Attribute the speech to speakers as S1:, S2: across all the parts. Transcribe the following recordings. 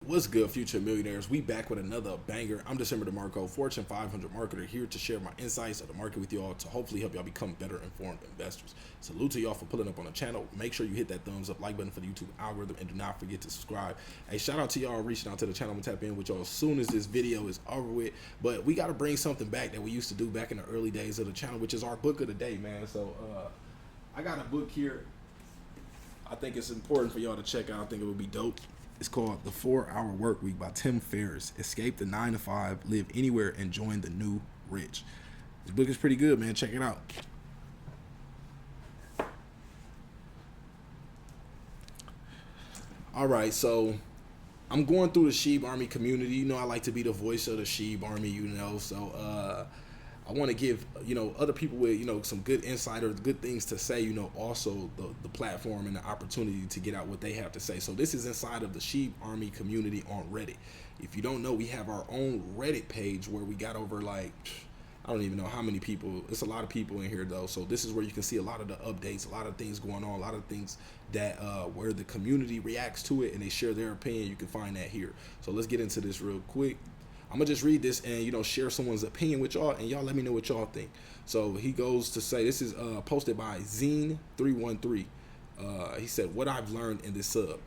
S1: What's good, future millionaires? We back with another banger. I'm DecemberDeMarco, Fortune 500 marketer, here to share my insights of the market with y'all to hopefully help y'all become better informed investors. Salute to y'all for pulling up on the channel. Make sure you hit that thumbs up, like button for the YouTube algorithm, and do not forget to subscribe. Hey, shout out to y'all reaching out to the channel. I'm gonna tap in with y'all as soon as this video is over with. But we gotta bring something back that we used to do back in the early days of the channel, which is our book of the day, man. So I got a book here. I think it's important for y'all to check out. I think it would be dope. It's called The 4-Hour Work Week by Tim Ferriss. Escape the 9 to 5, live anywhere, and join the new rich. This book is pretty good, man. Check it out. All right, so I'm going through the Shib Army community. You know, I like to be the voice of the Shib Army, you know, so I want to give, you know, other people with, you know, some good insight or good things to say, you know, also the platform and the opportunity to get out what they have to say. So this is inside of the Shib Army community on Reddit. If you don't know, we have our own Reddit page where we got over, like, I don't even know how many people. It's a lot of people in here though. So this is where you can see a lot of the updates, a lot of things going on, a lot of things that where the community reacts to it and they share their opinion. You can find that here. So let's get into this real quick. I'm gonna just read this and, you know, share someone's opinion with y'all, and y'all let me know what y'all think. So he goes to say, this is posted by Zine313. He said, what I've learned in this sub.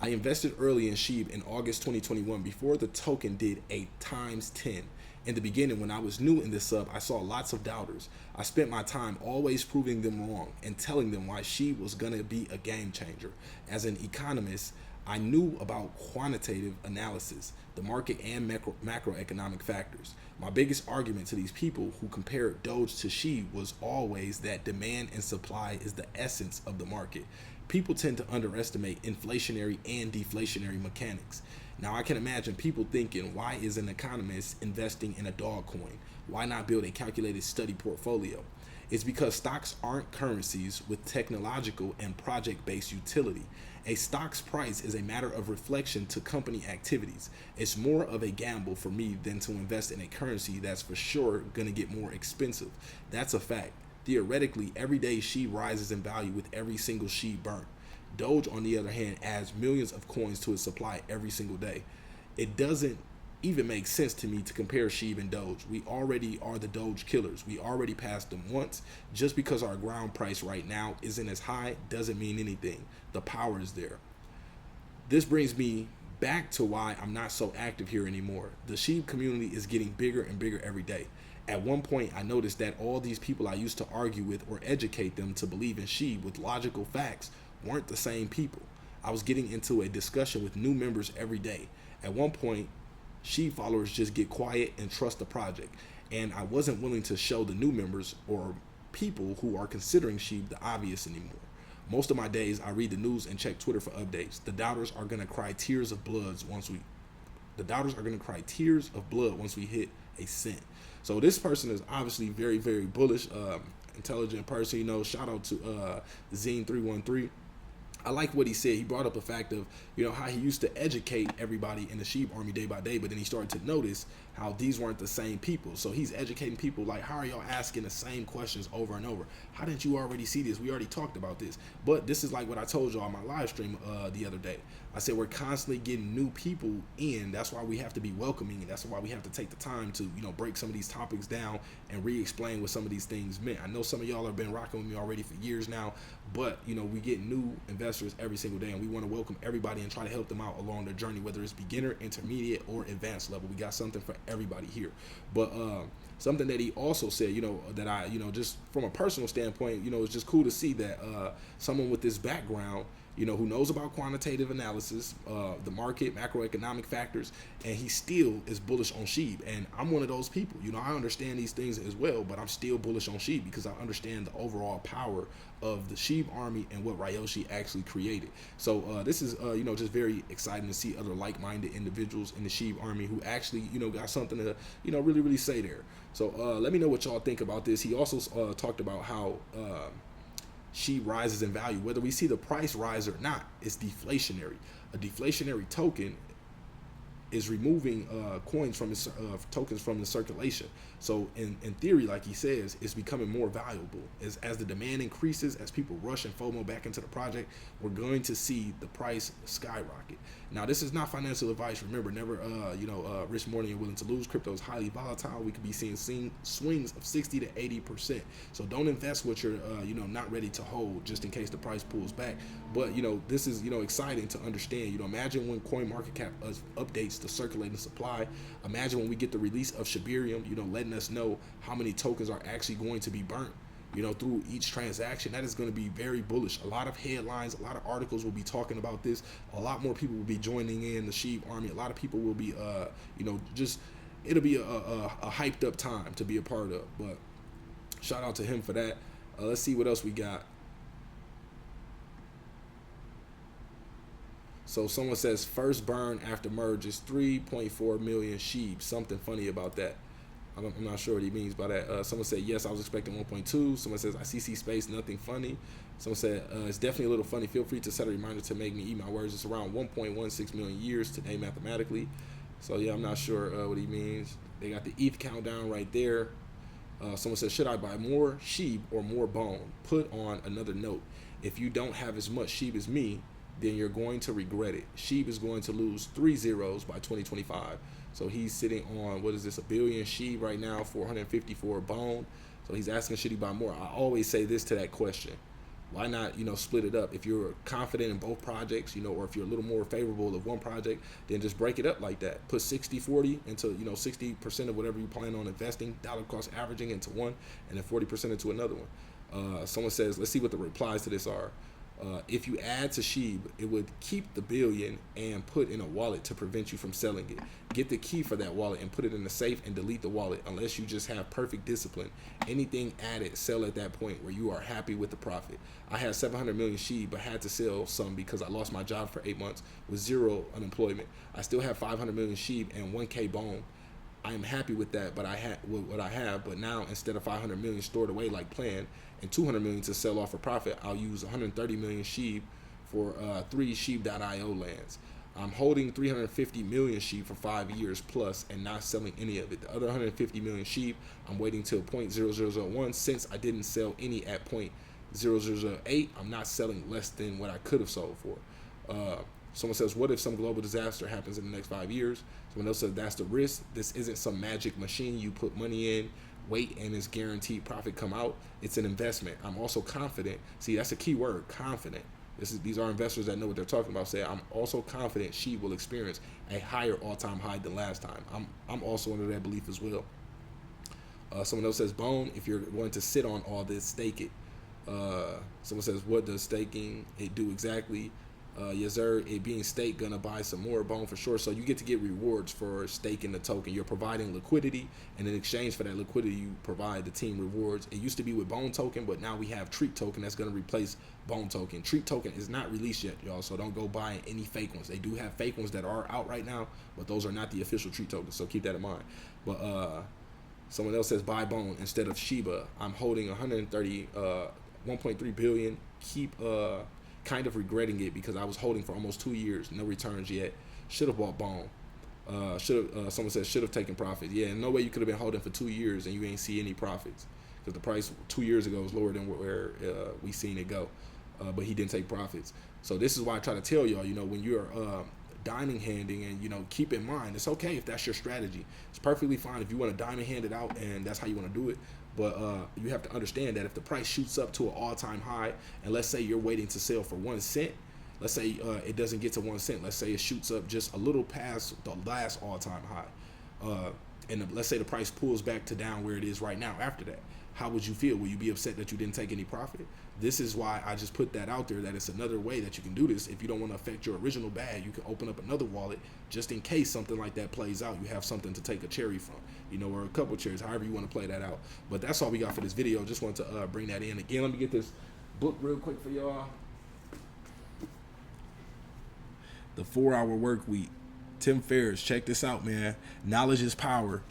S1: I invested early in SHIB in August 2021 before the token did a ×10. In the beginning, when I was new in this sub, I saw lots of doubters. I spent my time always proving them wrong and telling them why SHIB was gonna be a game changer. As an economist, I knew about quantitative analysis, the market, and macroeconomic factors. My biggest argument to these people who compared Doge to SHIB was always that demand and supply is the essence of the market. People tend to underestimate inflationary and deflationary mechanics. Now I can imagine people thinking, why is an economist investing in a dog coin? Why not build a calculated study portfolio? It's because stocks aren't currencies with technological and project-based utility. A stock's price is a matter of reflection to company activities. It's more of a gamble for me than to invest in a currency that's for sure gonna get more expensive. That's a fact. Theoretically, every day SHIB rises in value with every single SHIB burnt. Doge, on the other hand, adds millions of coins to its supply every single day. It doesn't even make sense to me to compare SHIB and Doge. We already are the Doge killers. We already passed them once. Just because our ground price right now isn't as high doesn't mean anything. The power is there. This brings me back to why I'm not so active here anymore. The SHIB community is getting bigger and bigger every day. At one point, I noticed that all these people I used to argue with or educate them to believe in SHIB with logical facts weren't the same people. I was getting into a discussion with new members every day. At one point, SHIB followers just get quiet and trust the project, and I wasn't willing to show the new members or people who are considering SHIB the obvious anymore. Most of my days, I read the news and check Twitter for updates. The doubters are gonna cry tears of blood once we hit a cent. So this person is obviously very, very bullish, intelligent person. You know, shout out to Zine313. I like what he said. He brought up a fact of, you know, how he used to educate everybody in the SHIB Army day by day, but then he started to notice how these weren't the same people. So he's educating people like, how are y'all asking the same questions over and over? How didn't you already see this? We already talked about this. But this is like what I told y'all on my live stream the other day. I said we're constantly getting new people in. That's why we have to be welcoming, and that's why we have to take the time to, you know, break some of these topics down and re-explain what some of these things meant. I know some of y'all have been rocking with me already for years now, but, you know, we get new investors every single day, and we want to welcome everybody and try to help them out along their journey, whether it's beginner, intermediate, or advanced level. We got something for everybody here. But something that he also said, you know, that I, you know, just from a personal standpoint, you know, it's just cool to see that someone with this background, you know, who knows about quantitative analysis, the market, macroeconomic factors, and he still is bullish on SHIB. And I'm one of those people. You know, I understand these things as well, but I'm still bullish on SHIB because I understand the overall power of the SHIB Army and what Ryoshi actually created. So this is, you know, just very exciting to see other like-minded individuals in the SHIB Army who actually, you know, got something to, you know, really, really say there. So let me know what y'all think about this. He also talked about how SHIB rises in value. Whether we see the price rise or not, it's deflationary. A deflationary token is removing coins from its tokens from the circulation. So in theory, like he says, it's becoming more valuable. As the demand increases, as people rush and FOMO back into the project, we're going to see the price skyrocket. Now, this is not financial advice. Remember, never rich more than you're willing to lose. Crypto is highly volatile. We could be seeing swings of 60 to 80%. So don't invest what you're not ready to hold, just in case the price pulls back. But this is exciting to understand. Imagine when CoinMarketCap updates the circulating supply. Imagine when we get the release of Shibarium, letting us know how many tokens are actually going to be burnt, through each transaction. That is going to be very bullish. A lot of headlines, a lot of articles will be talking about this. A lot more people will be joining in the SHIB army. A lot of people will be, it'll be a hyped up time to be a part of. But shout out to him for that. Let's see what else we got. So someone says first burn after merge is 3.4 million SHIB. Something funny about that. I'm not sure what he means by that. Someone said, yes, I was expecting 1.2. Someone says, ICC space, nothing funny. Someone said, it's definitely a little funny. Feel free to set a reminder to make me eat my words. It's around 1.16 million years today mathematically. So, yeah, I'm not sure what he means. They got the ETH countdown right there. Someone says, should I buy more SHIB or more bone? Put on another note. If you don't have as much SHIB as me, then you're going to regret it. SHIB is going to lose 3 zeros by 2025. So he's sitting on, what is this, 1 billion SHIB right now, 454 bone. So he's asking, should he buy more? I always say this to that question. Why not, split it up? If you're confident in both projects, or if you're a little more favorable of one project, then just break it up like that. Put 60-40 into, 60% of whatever you plan on investing, dollar cost averaging into one, and then 40% into another one. Someone says, let's see what the replies to this are. If you add to SHIB, it would keep the billion and put in a wallet to prevent you from selling it. Get the key for that wallet and put it in the safe and delete the wallet unless you just have perfect discipline. Anything added, sell at that point where you are happy with the profit. I had 700 million SHIB but had to sell some because I lost my job for 8 months with 0 unemployment. I still have 500 million SHIB and 1K bone. I am happy with that, but with what I have. But now, instead of 500 million stored away like planned and 200 million to sell off for profit, I'll use 130 million SHIB for 3 shib.io lands. I'm holding 350 million SHIB for 5 years plus and not selling any of it. The other 150 million SHIB, I'm waiting till 0.0001. Since I didn't sell any at 0.0008, I'm not selling less than what I could have sold for. Someone says, what if some global disaster happens in the next 5 years? Someone else says, that's the risk. This isn't some magic machine you put money in, wait, and it's guaranteed profit come out. It's an investment. I'm also confident. See, that's a key word, confident. These are investors that know what they're talking about. Say, I'm also confident SHIB will experience a higher all-time high than last time. I'm also under that belief as well. Someone else says, bone, if you're going to sit on all this, stake it. Someone says, what does staking it do exactly? Yes, sir. It being staked, gonna buy some more bone for sure. So you get to get rewards for staking the token. You're providing liquidity, and in exchange for that liquidity, you provide the team rewards. It used to be with bone token, but now we have treat token that's gonna replace bone token. Treat token is not released yet, y'all. So don't go buying any fake ones. They do have fake ones that are out right now, but those are not the official treat tokens. So keep that in mind. But someone else says buy bone instead of Shiba. I'm holding 1.3 billion. Keep kind of regretting it because I was holding for almost 2 years, no returns yet. Should have bought bone. Someone says should have taken profits. Yeah, no way you could have been holding for 2 years and you ain't see any profits because the price 2 years ago was lower than where we seen it go. But he didn't take profits. So this is why I try to tell y'all, when you're diamond handing, and keep in mind, it's okay if that's your strategy. It's perfectly fine if you want to diamond hand it out and that's how you want to do it. But you have to understand that if the price shoots up to an all-time high, and let's say you're waiting to sell for 1 cent, let's say it doesn't get to 1 cent, let's say it shoots up just a little past the last all-time high, let's say the price pulls back to down where it is right now after that, how would you feel? Will you be upset that you didn't take any profit? This is why I just put that out there, that it's another way that you can do this. If you don't want to affect your original bag, you can open up another wallet just in case something like that plays out. You have something to take a cherry from, or a couple cherries, however you want to play that out. But that's all we got for this video. Just wanted to bring that in. Again, let me get this book real quick for y'all. The 4-Hour Work Week. Tim Ferriss, check this out, man. Knowledge is power.